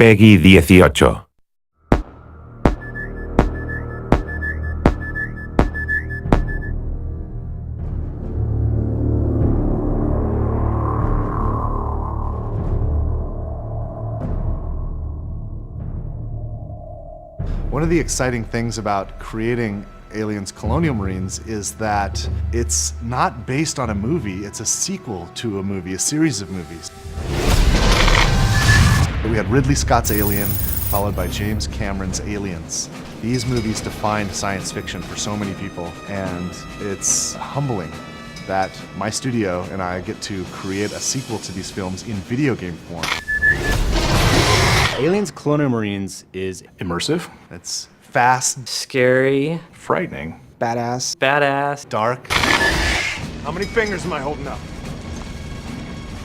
Peggy 18. One of the exciting things about creating Aliens Colonial Marines is that it's not based on a movie, it's a sequel to a movie, a series of movies. We had Ridley Scott's Alien, followed by James Cameron's Aliens. These movies defined science fiction for so many people, and it's humbling that my studio and I get to create a sequel to these films in video game form. Aliens Colonial Marines is immersive, It's fast, Scary. frightening, Badass. Badass. dark. How many fingers am I holding up?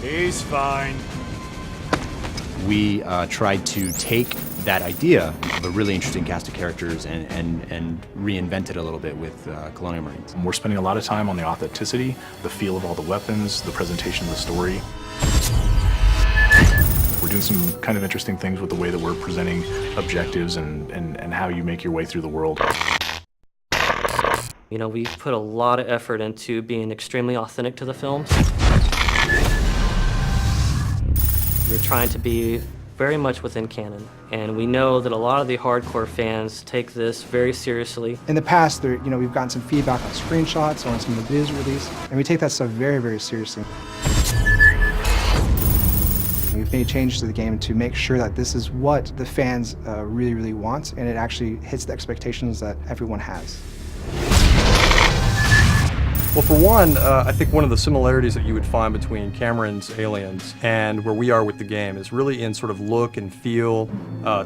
He's fine. we tried to take that idea of a really interesting cast of characters and reinvent it a little bit with Colonial Marines. We're spending a lot of time on the authenticity, the feel of all the weapons, the presentation of the story. We're doing some kind of interesting things with the way that we're presenting objectives and how you make your way through the world. You know, we've put a lot of effort into being extremely authentic to the films. We're trying to be very much within canon, and we know that a lot of the hardcore fans take this very seriously. In the past, we've gotten some feedback on screenshots or on some of the videos released, and we take that stuff very, very seriously. We've made changes to the game to make sure that this is what the fans really, really want, and it actually hits the expectations that everyone has. Well, for one, I think one of the similarities that you would find between Cameron's Aliens and where we are with the game is really in sort of look and feel,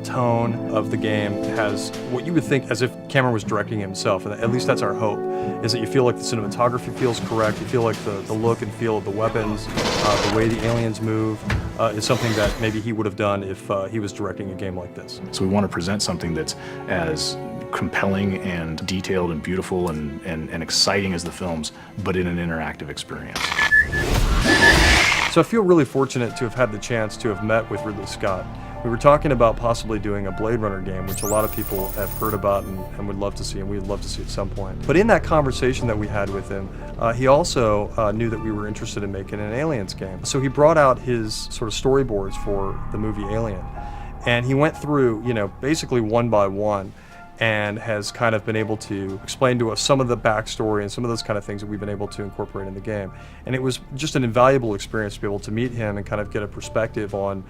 tone of the game. It has what you would think as if Cameron was directing himself, and at least that's our hope, is that you feel like the cinematography feels correct, you feel like the look and feel of the weapons, the way the aliens move, is something that maybe he would have done if he was directing a game like this. So we want to present something that's as compelling and detailed and beautiful and exciting as the films, but in an interactive experience. So I feel really fortunate to have had the chance to have met with Ridley Scott. We were talking about possibly doing a Blade Runner game, which a lot of people have heard about and would love to see, and we'd love to see at some point. But in that conversation that we had with him, he also knew that we were interested in making an Aliens game. So he brought out his sort of storyboards for the movie Alien, and he went through, basically one by one, and has kind of been able to explain to us some of the backstory and some of those kind of things that we've been able to incorporate in the game. And it was just an invaluable experience to be able to meet him and kind of get a perspective on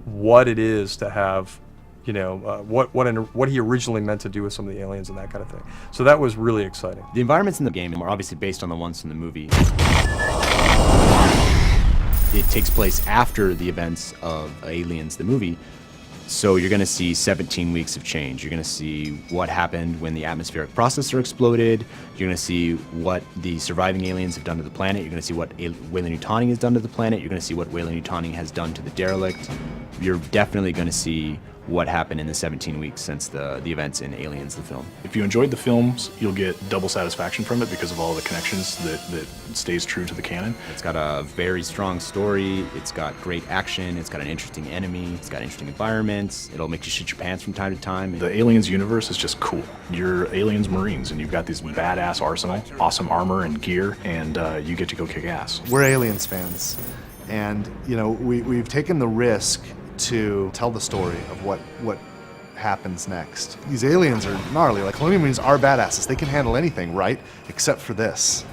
what it is to have, what he originally meant to do with some of the aliens and that kind of thing. So that was really exciting. The environments in the game are obviously based on the ones from the movie. It takes place after the events of Aliens, the movie. So you're going to see 17 weeks of change. You're going to see what happened when the atmospheric processor exploded. You're going to see what the surviving aliens have done to the planet. You're going to see what Weyland-Yutani has done to the planet. You're going to see what Weyland-Yutani has done to the derelict. You're definitely going to see what happened in the 17 weeks since the events in Aliens, the film. If you enjoyed the films, you'll get double satisfaction from it because of all the connections that stays true to the canon. It's got a very strong story, it's got great action, it's got an interesting enemy, it's got interesting environments, it'll make you shit your pants from time to time. The Aliens universe is just cool. You're Aliens Marines, and you've got this badass arsenal, awesome armor and gear, and you get to go kick ass. We're Aliens fans, and we've taken the risk to tell the story of what happens next. These aliens are gnarly. Like, Colonial Marines are badasses. They can handle anything, right? Except for this.